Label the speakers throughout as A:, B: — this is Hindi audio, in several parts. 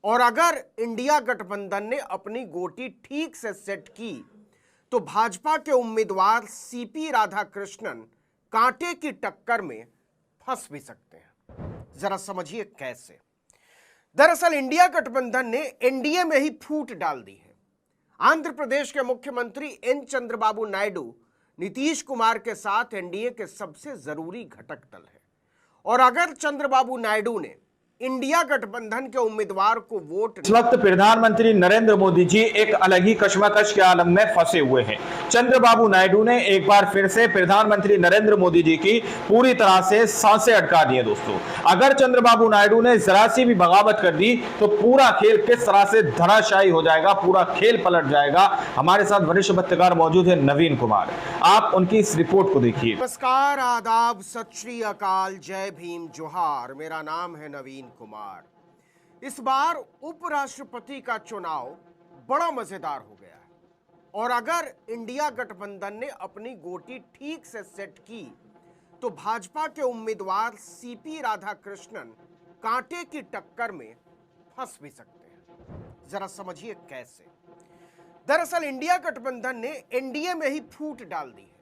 A: और अगर इंडिया गठबंधन ने अपनी गोटी ठीक से सेट की तो भाजपा के उम्मीदवार सीपी राधाकृष्णन कांटे की टक्कर में फंस भी सकते हैं। जरा समझिए कैसे। दरअसल इंडिया गठबंधन ने एनडीए में ही फूट डाल दी है। आंध्र प्रदेश के मुख्यमंत्री एन चंद्रबाबू नायडू नीतीश कुमार के साथ एनडीए के सबसे जरूरी घटक दल है और अगर चंद्रबाबू नायडू ने इंडिया गठबंधन के उम्मीदवार को वोट,
B: इस वक्त प्रधानमंत्री नरेंद्र मोदी जी एक अलग ही कश्मकश के आलम में फंसे हुए हैं। चंद्रबाबू नायडू ने एक बार फिर से प्रधानमंत्री नरेंद्र मोदी जी की पूरी तरह से सांसें अटका दी है। दोस्तों, अगर चंद्रबाबू नायडू ने जरा सी भी बगावत कर दी तो पूरा खेल किस तरह से धराशायी हो जाएगा, पूरा खेल पलट जाएगा। हमारे साथ वरिष्ठ पत्रकार मौजूद है नवीन कुमार, आप उनकी इस रिपोर्ट को देखिए।
A: नमस्कार, आदाब, सत श्री अकाल, जय भीम, जोहार। मेरा नाम है नवीन कुमार। इस बार उपराष्ट्रपति का चुनाव बड़ा मजेदार हो गया है और अगर इंडिया गठबंधन ने अपनी गोटी ठीक से सेट की तो भाजपा के उम्मीदवार सीपी राधाकृष्णन कांटे की टक्कर में फंस भी सकते हैं। जरा समझिए कैसे। दरअसल इंडिया गठबंधन ने एनडीए में ही फूट डाल दी है।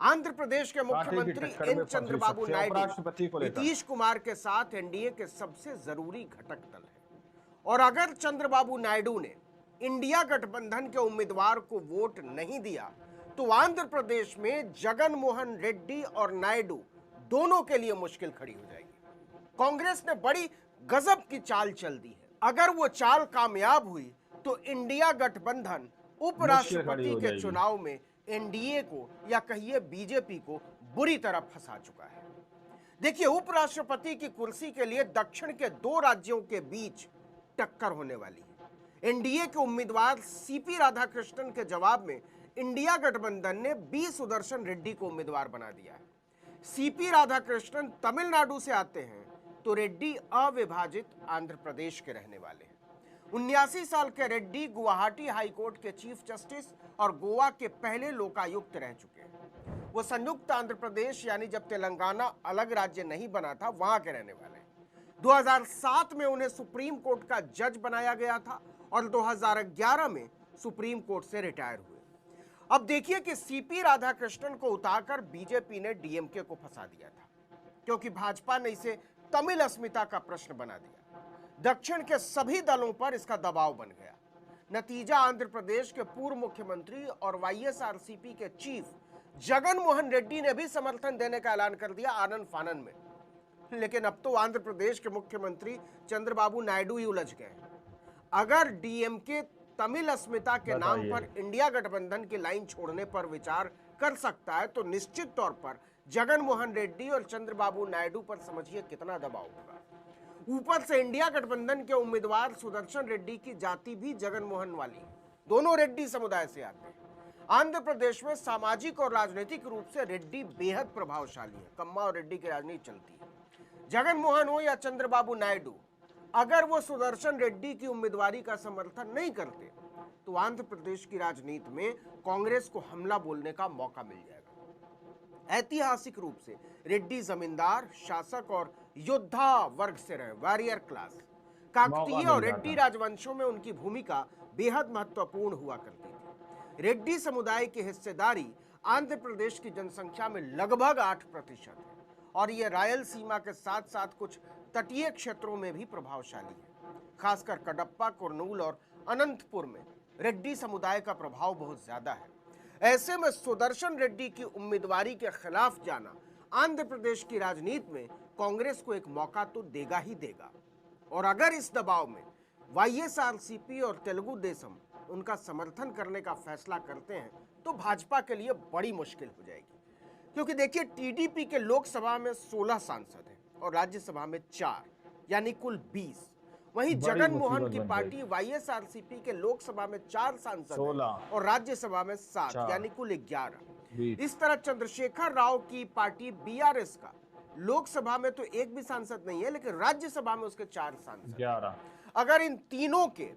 A: आंध्र प्रदेश के मुख्यमंत्री एन चंद्रबाबू नायडू नीतीश कुमार के साथ एनडीए के सबसे जरूरी घटक दल है और अगर चंद्रबाबू नायडू ने इंडिया गठबंधन के उम्मीदवार को वोट नहीं दिया तो आंध्र प्रदेश में जगन मोहन रेड्डी और नायडू दोनों के लिए मुश्किल खड़ी हो जाएगी। कांग्रेस ने बड़ी गजब की चाल चल दी है। अगर वो चाल कामयाब हुई तो इंडिया गठबंधन उपराष्ट्रपति के चुनाव में एनडीए को या कहिए बीजेपी को बुरी तरह फंसा चुका है। देखिए, उपराष्ट्रपति की कुर्सी के लिए दक्षिण के दो राज्यों के बीच टक्कर होने वाली है। एनडीए के उम्मीदवार सीपी राधाकृष्णन के जवाब में इंडिया गठबंधन ने बी सुदर्शन रेड्डी को उम्मीदवार बना दिया है। सीपी राधाकृष्णन तमिलनाडु से आते हैं तो रेड्डी अविभाजित आंध्र प्रदेश के रहने वाले हैं। 79 साल के रेड्डी गुवाहाटी हाईकोर्ट के चीफ जस्टिस और गोवा के पहले लोकायुक्त रह चुके हैं। वो संयुक्त आंध्र प्रदेश यानी जब तेलंगाना अलग राज्य नहीं बना था वहां के रहने वाले हैं। 2007 में उन्हें सुप्रीम कोर्ट का जज बनाया गया था और 2011 में सुप्रीम कोर्ट से रिटायर हुए। अब देखिए कि सीपी राधाकृष्णन को उतारकर बीजेपी ने डीएमके को फंसा दिया था क्योंकि भाजपा ने इसे तमिल अस्मिता का प्रश्न बना दिया। दक्षिण के सभी दलों पर इसका दबाव बन गया। नतीजा, आंध्र प्रदेश के पूर्व मुख्यमंत्री और वाईएसआरसीपी के चीफ जगन मोहन रेड्डी ने भी समर्थन देने का ऐलान कर दिया आनन फानन में। लेकिन अब तो आंध्र प्रदेश के मुख्यमंत्री चंद्रबाबू नायडू ही उलझ गए। अगर डीएमके तमिल अस्मिता के नाम पर इंडिया गठबंधन की लाइन छोड़ने पर विचार कर सकता है तो निश्चित तौर पर जगन मोहन रेड्डी और चंद्रबाबू नायडू पर समझिए कितना दबाव होगा। ऊपर से इंडिया गठबंधन के उम्मीदवार सुदर्शन रेड्डी की जाति भी जगन मोहन वाली है। दोनों रेड्डी समुदाय से आते हैं। आंध्र प्रदेश में सामाजिक और राजनीतिक रूप से रेड्डी बेहद प्रभावशाली है। कम्मा और रेड्डी की राजनीति चलती है। जगन मोहन हो या चंद्रबाबू नायडू, अगर वो सुदर्शन रेड्डी की उम्मीदवारी का समर्थन नहीं करते तो आंध्र प्रदेश की राजनीति में कांग्रेस को हमला बोलने का मौका मिल जाएगा। ऐतिहासिक रूप से रेड्डी जमींदार, शासक और योद्धा वर्ग से रहे, वॉरियर क्लास। काकतीय और रेड्डी राजवंशों में उनकी भूमिका बेहद महत्वपूर्ण हुआ करती थी। रेड्डी समुदाय की हिस्सेदारी आंध्र प्रदेश की जनसंख्या में लगभग 8% है और ये रायलसीमा के साथ साथ कुछ तटीय क्षेत्रों में भी प्रभावशाली है। खासकर कडप्पा, कुर्नूल और अनंतपुर में रेड्डी समुदाय का प्रभाव बहुत ज्यादा है। ऐसे में सुदर्शन रेड्डी की उम्मीदवारी के खिलाफ जाना आंध्र प्रदेश की राजनीति में कांग्रेस को एक मौका तो देगा ही देगा। और अगर इस दबाव में वाईएसआरसीपी और तेलुगु देशम उनका समर्थन करने का फैसला करते हैं तो भाजपा के लिए बड़ी मुश्किल हो जाएगी। क्योंकि देखिए, टीडीपी के लोकसभा में 16 सांसद हैं और राज्यसभा में 4 यानी कुल 20। वहीं जगन मोहन की पार्टी वाईएसआरसीपी के लोकसभा में 4 सांसद और राज्यसभा में 7 यानी कुल 11। इस तरह चंद्रशेखर राव की पार्टी बीआरएस का लोकसभा में तो एक भी सांसद नहीं है लेकिन राज्यसभा में उसके 4 सांसद 11। अगर इन तीनों के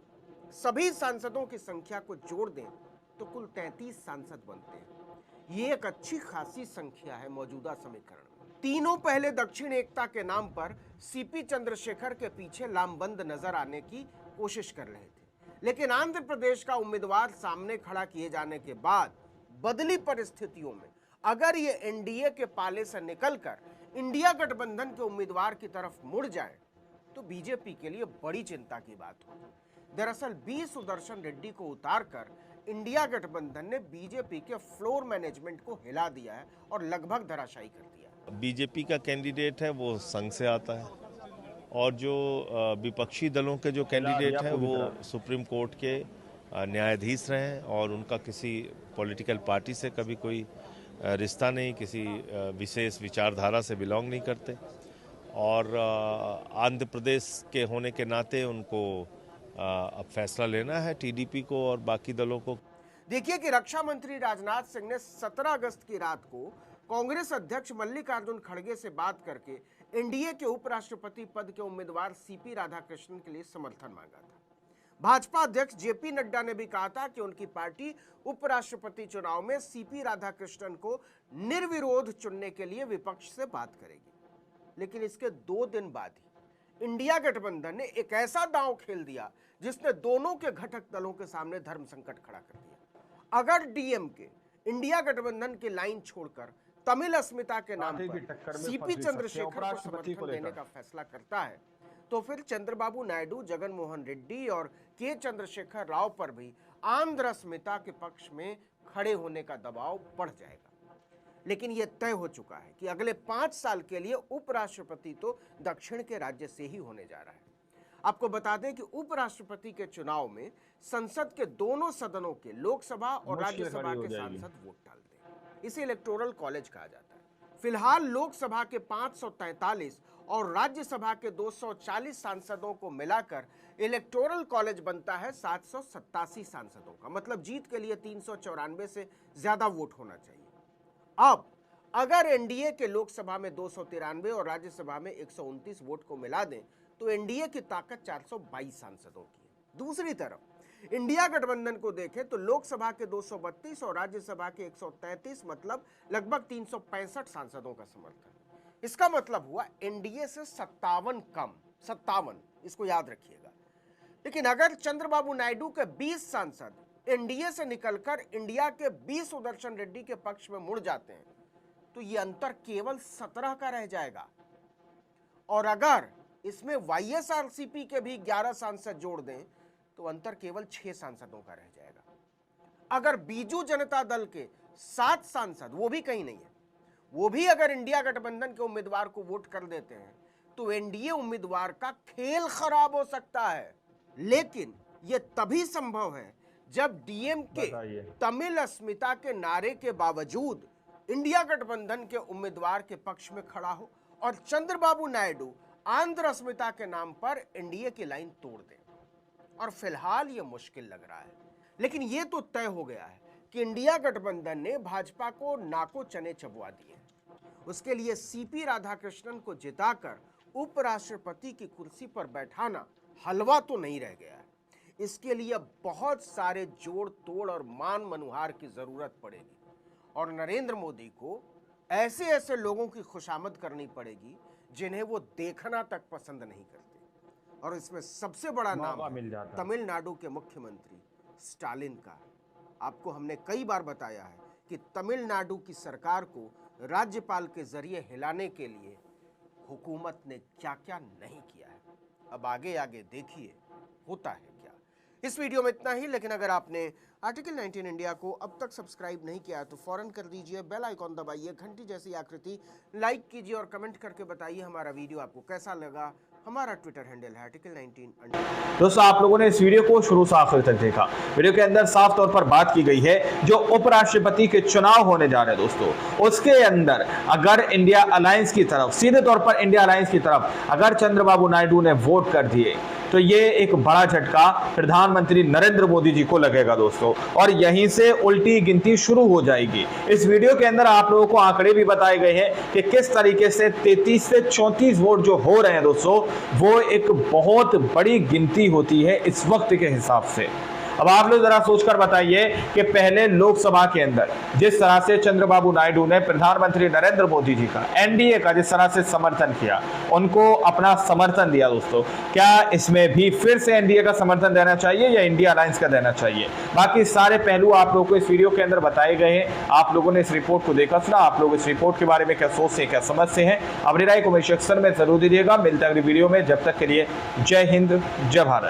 A: सभी सांसदों की संख्या को जोड़ दें तो कुल 33 सांसद बनते हैं। ये एक अच्छी खासी संख्या है मौजूदा समीकरण में। तीनों पहले दक्षिण एकता के नाम पर सीपी चंद्रशेखर के पीछे लामबंद नजर आने की कोशिश कर रहे थे, लेकिन आंध्र प्रदेश का उम्मीदवार सामने खड़ा किए जाने के बाद बदली परिस्थितियों में अगर ये एनडीए के पाले से निकलकर इंडिया गठबंधन के उम्मीदवार की तरफ मुड़ जाए तो बीजेपी के लिए बड़ी चिंता की बात होगी। दरअसल बी सुदर्शन रेड्डी को उतारकर इंडिया गठबंधन ने बीजेपी के फ्लोर मैनेजमेंट को हिला दिया है और लगभग धराशायी कर दिया।
C: बीजेपी का कैंडिडेट है वो संघ से आता है और जो विपक्षी दलों के जो कैंडिडेट हैं वो सुप्रीम कोर्ट के न्यायाधीश रहे हैं और उनका किसी पॉलिटिकल पार्टी से कभी कोई रिश्ता नहीं, किसी विशेष विचारधारा से बिलोंग नहीं करते और आंध्र प्रदेश के होने के नाते उनको अब फैसला लेना है टीडीपी को और बाकी दलों को।
A: देखिए कि रक्षा मंत्री राजनाथ सिंह ने 17 अगस्त की रात को कांग्रेस अध्यक्ष मल्लिकार्जुन खड़गे से बात करके एनडीए के उपराष्ट्रपति पद के उम्मीदवार सीपी राधाकृष्णन के लिए समर्थन मांगा था। भाजपा अध्यक्ष जेपी नड्डा ने भी कहा था कि उनकी पार्टी उपराष्ट्रपति चुनाव में सीपी राधाकृष्णन को निर्विरोध चुनने के लिए विपक्ष से बात करेगी, लेकिन इसके 2 दिन बाद ही इंडिया गठबंधन ने एक ऐसा दांव खेल दिया जिसने दोनों के घटक दलों के सामने धर्म संकट खड़ा कर दिया। अगर डीएमके इंडिया गठबंधन की लाइन छोड़कर तमिल अस्मिता के नाम पर सीपी चंद्रशेखर को समर्थन देने का फैसला करता है तो फिर चंद्रबाबू नायडू, जगन मोहन रेड्डी और के चंद्रशेखर राव पर भी आंध्र अस्मिता के पक्ष में खड़े होने का दबाव बढ़ जाएगा। लेकिन यह तय हो चुका है कि अगले 5 साल के लिए उपराष्ट्रपति तो दक्षिण के राज्य से ही होने जा रहा है। आपको बता दें कि उपराष्ट्रपति के चुनाव में संसद के दोनों सदनों के लोकसभा और राज्यसभा के सांसद वोट डालते हैं। इसे इलेक्टोरल कॉलेज कहा जाता है। फिलहाल लोकसभा के 543 और राज्यसभा के 240 सांसदों को मिलाकर इलेक्टोरल कॉलेज बनता है 787 सांसदों का। मतलब जीत के लिए 394 से ज्यादा वोट होना चाहिए। अब अगर एनडीए के लोकसभा में 293 और राज्यसभा में 129 वोट को मिला दें तो एनडीए की ताकत 422 सांसदों की है। दूसरी तरफ इंडिया गठबंधन को देखें तो लोकसभा के 232 और राज्यसभा के 133 मतलब लगभग 365 सांसदों का समर्थन। इसका मतलब हुआ एनडीए से 57, इसको याद रखिएगा। लेकिन अगर चंद्रबाबू नायडू के 20 सांसद एनडीए से निकलकर इंडिया के बी सुदर्शन रेड्डी के पक्ष में मुड़ जाते हैं तो ये अंतर केवल 17 का रह जाएगा। और अगर इसमें वाईएसआरसीपी के भी 11 सांसद जोड़ दें तो अंतर केवल 6 सांसदों का रह जाएगा। अगर बीजू जनता दल के 7 सांसद, वो भी कहीं नहीं है, वो भी अगर इंडिया गठबंधन के उम्मीदवार को वोट कर देते हैं तो एनडीए उम्मीदवार का खेल खराब हो सकता है। लेकिन यह तभी संभव है जब डीएमके तमिल अस्मिता के नारे के बावजूद इंडिया गठबंधन के उम्मीदवार के पक्ष में खड़ा हो और चंद्रबाबू नायडू आंध्र अस्मिता के नाम पर एनडीए की लाइन तोड़ दे। और फिलहाल यह मुश्किल लग रहा है, लेकिन यह तो तय हो गया है कि इंडिया गठबंधन ने भाजपा को नाको चने चबवा दिए। उसके लिए सीपी राधाकृष्णन को जिताकर उपराष्ट्रपति की कुर्सी पर बैठाना हलवा तो नहीं रह गया है। इसके लिए बहुत सारे जोड़ तोड़ और मान मनुहार की जरूरत पड़ेगी और नरेंद्र मोदी को ऐसे ऐसे लोगों की खुशामद करनी पड़ेगी जिन्हें वो देखना तक पसंद नहीं करते। और इसमें सबसे बड़ा नाम है तमिलनाडु के मुख्यमंत्री स्टालिन का। आपको हमने कई बार बताया है कि तमिलनाडु की सरकार को राज्यपाल के जरिए हिलाने के लिए हुकूमत ने क्या क्या नहीं किया है। अब आगे आगे देखिए होता है क्या। इस वीडियो में इतना ही, लेकिन अगर आपने आर्टिकल 19 इंडिया को अब तक सब्सक्राइब नहीं किया तो फौरन कर दीजिए, बेल आइकॉन दबाइए, घंटी जैसी आकृति लाइक कीजिए और कमेंट करके बताइए हमारा वीडियो आपको कैसा लगा। हमारा ट्विटर हैंडल है आर्टिकल 19।
B: दोस्तों, आप लोगों ने इस वीडियो को शुरू से आखिर तक देखा। वीडियो के अंदर साफ तौर पर बात की गई है जो उपराष्ट्रपति के चुनाव होने जा रहे हैं दोस्तों, उसके अंदर अगर इंडिया अलायंस की तरफ, सीधे तौर पर इंडिया अलायंस की तरफ अगर चंद्रबाबू नायडू ने वोट कर दिए तो ये एक बड़ा झटका प्रधानमंत्री नरेंद्र मोदी जी को लगेगा दोस्तों, और यहीं से उल्टी गिनती शुरू हो जाएगी। इस वीडियो के अंदर आप लोगों को आंकड़े भी बताए गए हैं कि किस तरीके से 33 से 34 वोट जो हो रहे हैं दोस्तों, वो एक बहुत बड़ी गिनती होती है इस वक्त के हिसाब से। अब आप लोग जरा सोचकर बताइए कि पहले लोकसभा के अंदर जिस तरह से चंद्रबाबू नायडू ने प्रधानमंत्री नरेंद्र मोदी जी का, एनडीए का जिस तरह से समर्थन किया, उनको अपना समर्थन दिया दोस्तों, क्या इसमें भी फिर से एनडीए का समर्थन देना चाहिए या इंडिया अलायंस का देना चाहिए? बाकी सारे पहलू आप लोगों को इस वीडियो के अंदर बताए गए हैं। आप लोगों ने इस रिपोर्ट को देखा सुना, आप लोग इस रिपोर्ट के बारे में क्या सोचते हैं, क्या समझते हैं, अपनी राय कमेंट सेक्शन में जरूर दीजिएगा। मिलते हैं अगली वीडियो में, जब तक के लिए जय हिंद, जय भारत।